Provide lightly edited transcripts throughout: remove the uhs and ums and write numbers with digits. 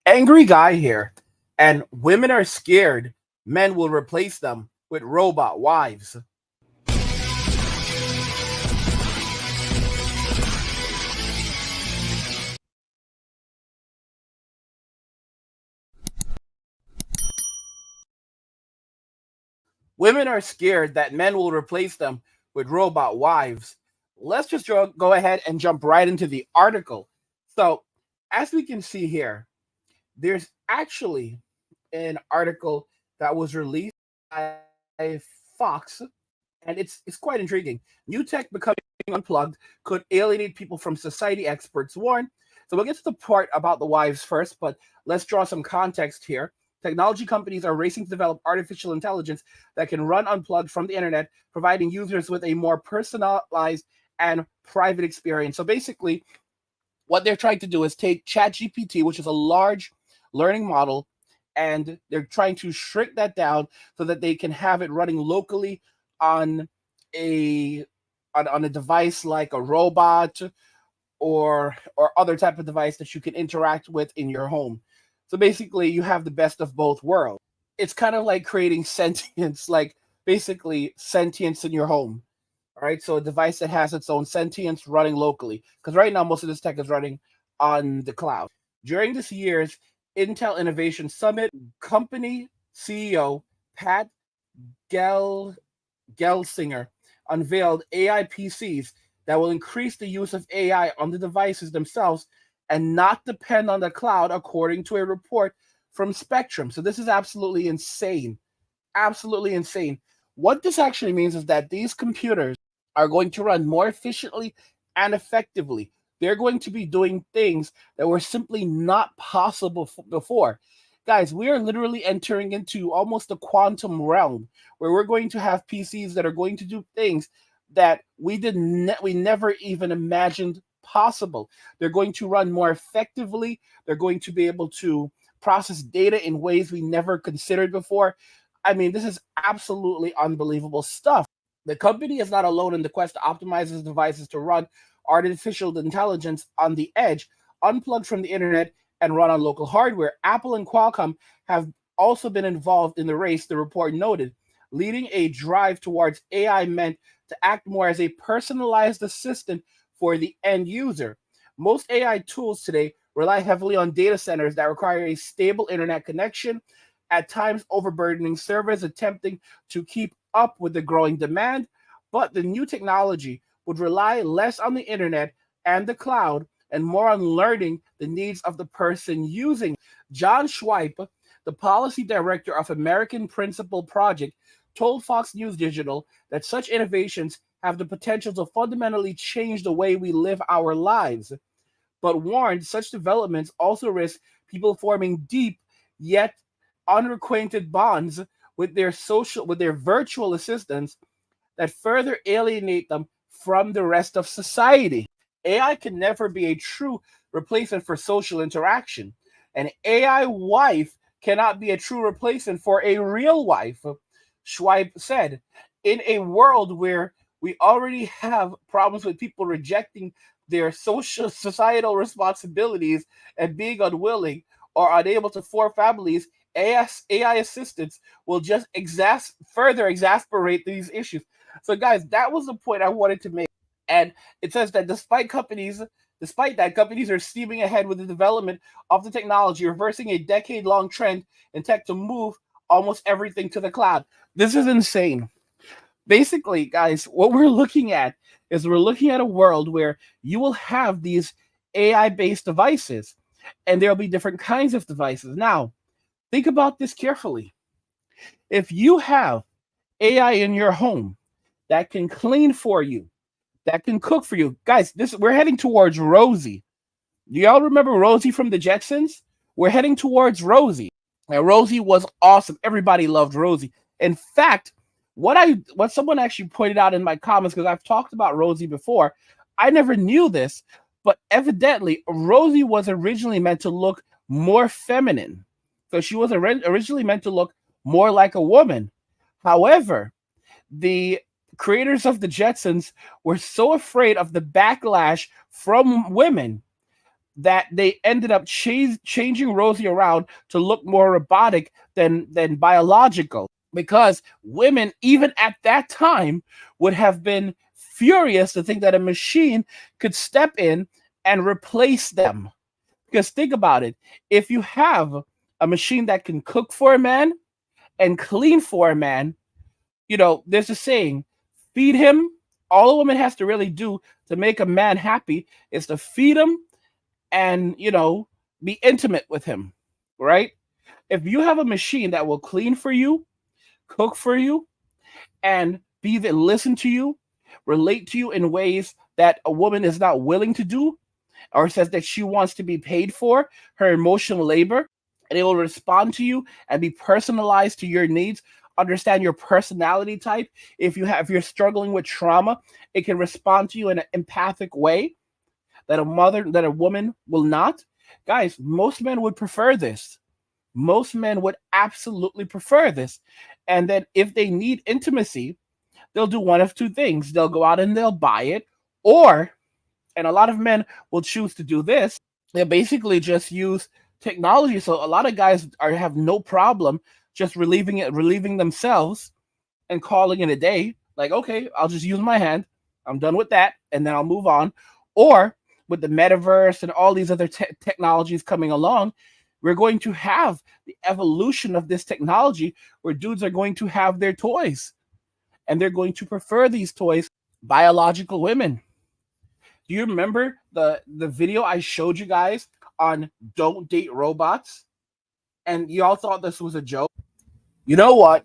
Angry guy here, and women are scared men will replace them with robot wives. Women are scared that men will replace them with robot wives. Let's just go ahead and jump right into the article. So, as we can see here, there's actually an article that was released by Fox, and it's quite intriguing. New tech becoming unplugged could alienate people from society, experts warn. So we'll get to the part about the wives first, but let's draw some context here. Technology companies are racing to develop artificial intelligence that can run unplugged from the internet, providing users with a more personalized and private experience. So basically, what they're trying to do is take ChatGPT, which is a large learning model, and they're trying to shrink that down so that they can have it running locally on a on a device like a robot or other type of device that you can interact with in your home. So basically, you have the best of both worlds. It's kind of like creating sentience, like basically sentience in your home. All right, so a device that has its own sentience running locally, because right now most of this tech is running on the cloud. During this year's Intel Innovation Summit, company CEO Pat Gel Gelsinger unveiled AI PCs that will increase the use of AI on the devices themselves and not depend on the cloud, according to a report from Spectrum. So this is absolutely insane. Absolutely insane. What this actually means is that these computers are going to run more efficiently and effectively. They're going to be doing things that were simply not possible before. Guys, we are literally entering into almost the quantum realm where we're going to have PCs that are going to do things that we never even imagined possible. They're going to run more effectively. They're going to be able to process data in ways we never considered before. I mean, this is absolutely unbelievable stuff. The company is not alone in the quest to optimize its devices to run artificial intelligence on the edge, unplugged from the internet, and run on local hardware. Apple and Qualcomm have also been involved in the race, the report noted, leading a drive towards AI meant to act more as a personalized assistant for the end user. Most AI tools today rely heavily on data centers that require a stable internet connection, at times overburdening servers attempting to keep up with the growing demand. But the new technology would rely less on the internet and the cloud and more on learning the needs of the person using. John Schweip, the policy director of American Principal Project, told Fox News Digital that such innovations have the potential to fundamentally change the way we live our lives, but warned such developments also risk people forming deep yet unrequited bonds with their virtual assistants that further alienate them from the rest of society. AI can never be a true replacement for social interaction. An AI wife cannot be a true replacement for a real wife, Schweib said. In a world where we already have problems with people rejecting their social societal responsibilities and being unwilling or unable to form families, AI assistants will just further exasperate these issues. So, guys, that was the point I wanted to make. And it says that despite that, companies are steaming ahead with the development of the technology, reversing a decade-long trend in tech to move almost everything to the cloud. This is insane. Basically, guys, what we're looking at is we're looking at a world where you will have these AI-based devices, and there'll be different kinds of devices. Now, think about this carefully. If you have AI in your home that can clean for you, that can cook for you. Guys, this we're heading towards Rosie. Do y'all remember Rosie from the Jetsons? We're heading towards Rosie. Now, Rosie was awesome. Everybody loved Rosie. In fact, what someone actually pointed out in my comments, because I've talked about Rosie before, I never knew this, but evidently Rosie was originally meant to look more feminine. So she was originally meant to look more like a woman. However, the creators of the Jetsons were so afraid of the backlash from women that they ended up changing Rosie around to look more robotic than biological, because women even at that time would have been furious to think that a machine could step in and replace them. Because think about it, if you have a machine that can cook for a man and clean for a man, there's a saying, feed him. All a woman has to really do to make a man happy is to feed him and, be intimate with him, right? If you have a machine that will clean for you, cook for you, and be there, listen to you, relate to you in ways that a woman is not willing to do, or says that she wants to be paid for her emotional labor, and it will respond to you and be personalized to your needs, understand your personality type. If you're struggling with trauma, it can respond to you in an empathic way that a woman will not. Guys, most men would prefer this. Most men would absolutely prefer this. And then if they need intimacy, they'll do one of two things. They'll go out and they'll buy it, or, and a lot of men will choose to do this, they basically just use technology. So a lot of guys have no problem just relieving themselves and calling it a day. Like, okay, I'll just use my hand. I'm done with that, and then I'll move on. Or with the metaverse and all these other technologies coming along, we're going to have the evolution of this technology where dudes are going to have their toys, and they're going to prefer these toys biological women. Do you remember the video I showed you guys on don't date robots? And you all thought this was a joke? You know what?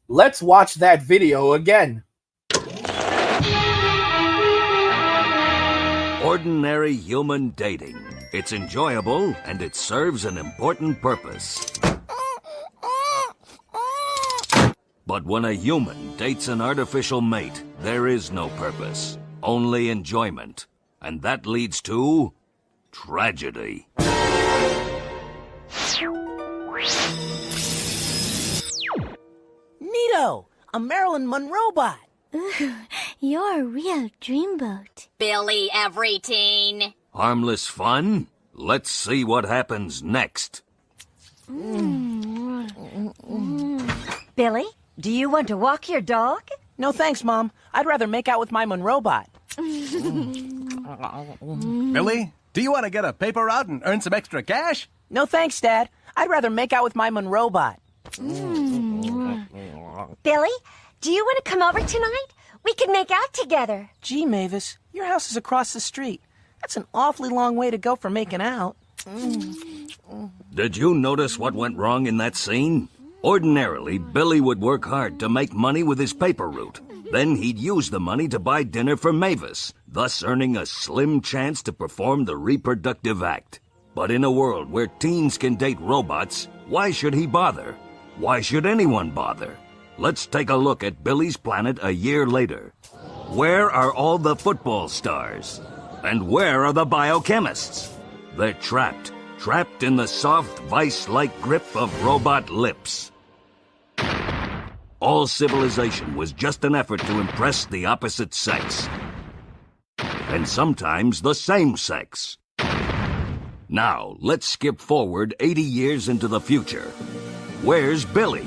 Let's watch that video again. Ordinary human dating. It's enjoyable and it serves an important purpose. But when a human dates an artificial mate, there is no purpose, only enjoyment. And that leads to tragedy. Neato! A Marilyn Monroe bot! Ooh, you're a real dreamboat. Billy every teen. Harmless fun? Let's see what happens next. Billy, do you want to walk your dog? No thanks, Mom. I'd rather make out with my Monroe bot. Billy, do you want to get a paper route and earn some extra cash? No thanks, Dad. I'd rather make out with my Monroe bot. Billy, do you want to come over tonight? We can make out together. Gee, Mavis, your house is across the street. That's an awfully long way to go for making out. Did you notice what went wrong in that scene? Ordinarily, Billy would work hard to make money with his paper route. Then he'd use the money to buy dinner for Mavis, thus earning a slim chance to perform the reproductive act. But in a world where teens can date robots, why should he bother? Why should anyone bother? Let's take a look at Billy's planet a year later. Where are all the football stars? And where are the biochemists? They're trapped in the soft, vice-like grip of robot lips. All civilization was just an effort to impress the opposite sex. And sometimes the same sex. Now, let's skip forward 80 years into the future. Where's Billy?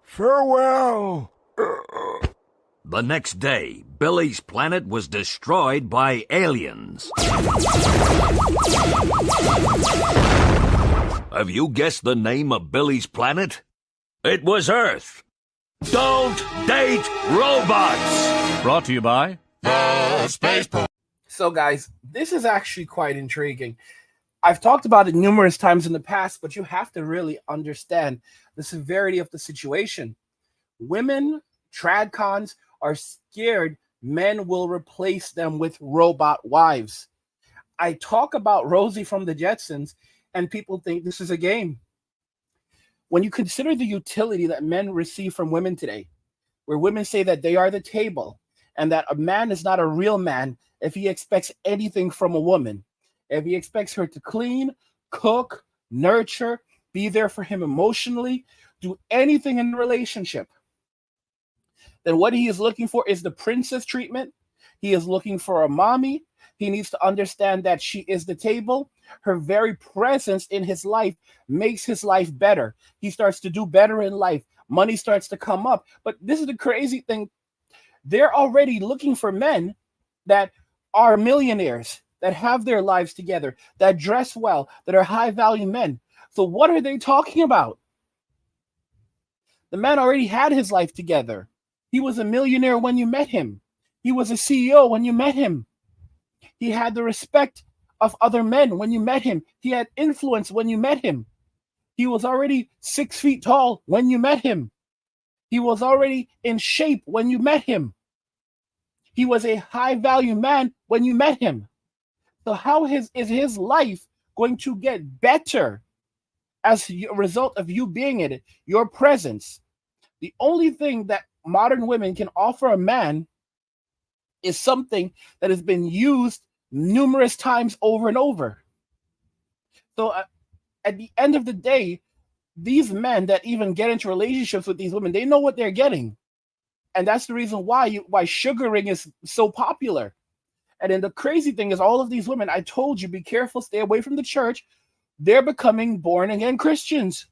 Farewell. The next day, Billy's planet was destroyed by aliens. Have you guessed the name of Billy's planet? It was Earth. Don't date robots! Brought to you by the Spaceport. So, guys, this is actually quite intriguing. I've talked about it numerous times in the past, but you have to really understand the severity of the situation. Women, tradcons, are scared men will replace them with robot wives. I talk about Rosie from the Jetsons, and people think this is a game. When you consider the utility that men receive from women today, where women say that they are the table, and that a man is not a real man if he expects anything from a woman, if he expects her to clean, cook, nurture, be there for him emotionally, do anything in the relationship, then what he is looking for is the princess treatment. He is looking for a mommy. He needs to understand that she is the table. Her very presence in his life makes his life better. He starts to do better in life. Money starts to come up. But this is the crazy thing. They're already looking for men that are millionaires, that have their lives together, that dress well, that are high value men. So what are they talking about? The man already had his life together. He was a millionaire when you met him. He was a CEO when you met him. He had the respect of other men when you met him. He had influence when you met him. He was already 6 feet tall when you met him. He was already in shape when you met him. He was a high value man when you met him. So how is his life going to get better as a result of you being in it, your presence? The only thing that modern women can offer a man is something that has been used numerous times over and over. So at the end of the day, these men that even get into relationships with these women, they know what they're getting. And that's the reason why sugaring is so popular. And then the crazy thing is, all of these women, I told you, be careful, stay away from the church. They're becoming born again Christians.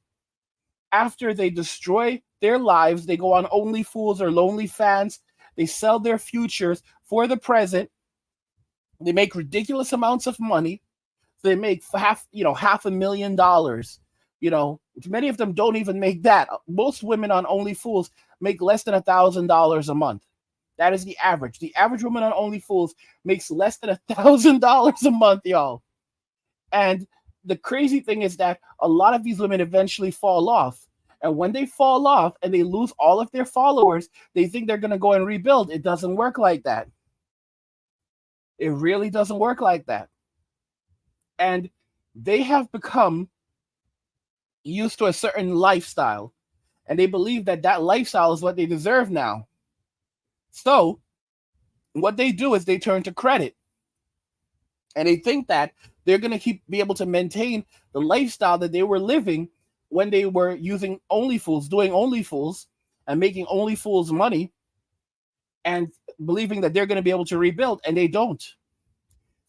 After they destroy their lives, they go on OnlyFools or LonelyFans. They sell their futures for the present. They make ridiculous amounts of money. They make $500,000. Many of them don't even make that. Most women on OnlyFools make less than $1,000 a month. That is the average. The average woman on OnlyFools makes less than $1,000 a month, y'all. And the crazy thing is that a lot of these women eventually fall off. And when they fall off and they lose all of their followers, they think they're going to go and rebuild. It doesn't work like that. It really doesn't work like that. And they have become used to a certain lifestyle, and they believe that that lifestyle is what they deserve now. So what they do is they turn to credit, and they think that they're going to be able to maintain the lifestyle that they were living when they were using OnlyFools, doing OnlyFools and making OnlyFools money, and believing that they're going to be able to rebuild, and they don't.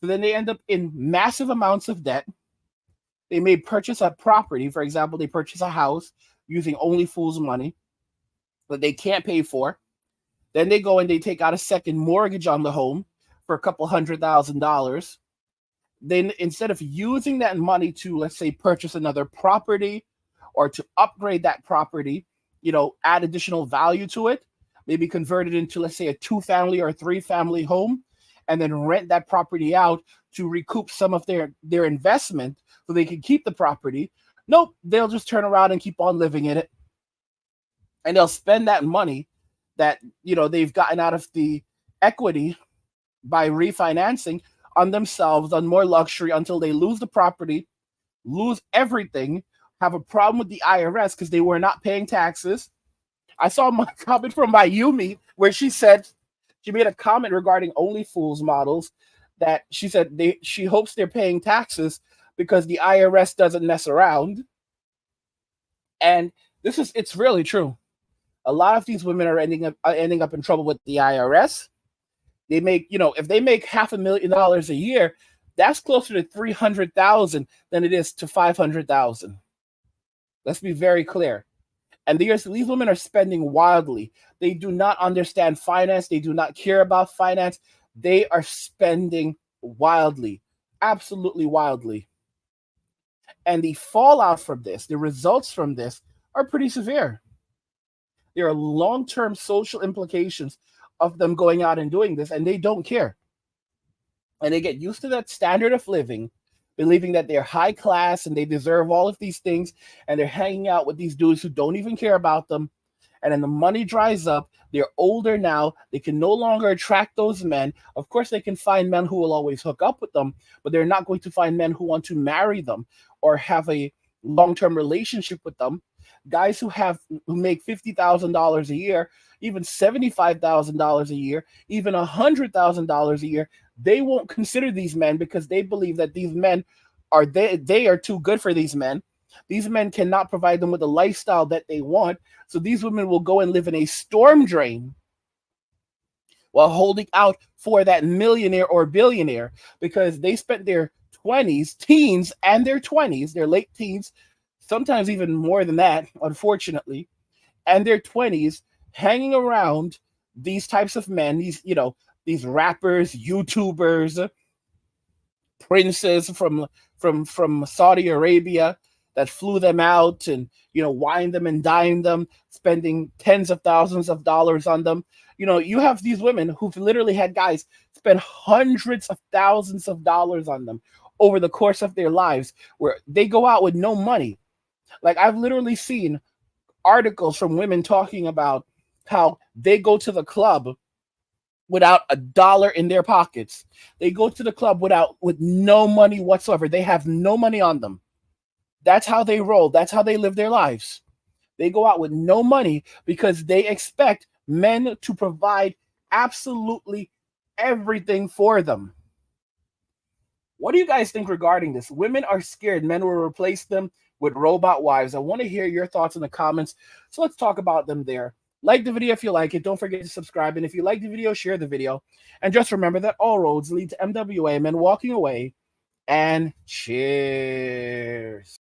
So then they end up in massive amounts of debt. They may purchase a property. For example, they purchase a house using OnlyFools money that they can't pay for. Then they go and they take out a second mortgage on the home for a couple $100,000. Then instead of using that money to, let's say, purchase another property or to upgrade that property, add additional value to it, maybe convert it into, let's say, a 2-family or 3-family home, and then rent that property out to recoup some of their investment so they can keep the property. Nope, they'll just turn around and keep on living in it. And they'll spend that money that, they've gotten out of the equity by refinancing on themselves, on more luxury, until they lose the property, lose everything, have a problem with the IRS because they were not paying taxes. I saw a comment from Mayumi where she said, she made a comment regarding OnlyFools models that she said she hopes they're paying taxes because the IRS doesn't mess around. And it's really true. A lot of these women are ending up in trouble with the IRS. They make, if they make $500,000 a year, that's closer to $300,000 than it is to $500,000. Let's be very clear. And these women are spending wildly. They do not understand finance. They do not care about finance. They are spending wildly, absolutely wildly. And the fallout from this, the results from this, are pretty severe. There are long-term social implications of them going out and doing this, and they don't care. And they get used to that standard of living, believing that they're high class and they deserve all of these things, and they're hanging out with these dudes who don't even care about them. And then the money dries up. They're older now. They can no longer attract those men. Of course, they can find men who will always hook up with them, but they're not going to find men who want to marry them or have a long-term relationship with them. Guys who make $50,000 a year, even $75,000 a year, even $100,000 a year, they won't consider these men because they believe that these men they are too good for these men. These men cannot provide them with the lifestyle that they want. So these women will go and live in a storm drain while holding out for that millionaire or billionaire because they spent their 20s, teens, and their 20s, their late teens, sometimes even more than that, unfortunately, and their 20s hanging around these types of men, these rappers, YouTubers, princes from Saudi Arabia that flew them out and wine them and dine them, spending tens of thousands of dollars on them. You have these women who've literally had guys spend hundreds of thousands of dollars on them over the course of their lives, where they go out with no money. Like, I've literally seen articles from women talking about how they go to the club without $1 in their pockets. They go to the club with no money whatsoever. They have no money on them. That's how they roll. That's how they live their lives. They go out with no money because they expect men to provide absolutely everything for them. What do you guys think regarding this? Women are scared men will replace them with robot wives. I want to hear your thoughts in the comments. So let's talk about them there. Like the video if you like it. Don't forget to subscribe. And if you like the video, share the video. And just remember that all roads lead to MWA, men walking away. And cheers.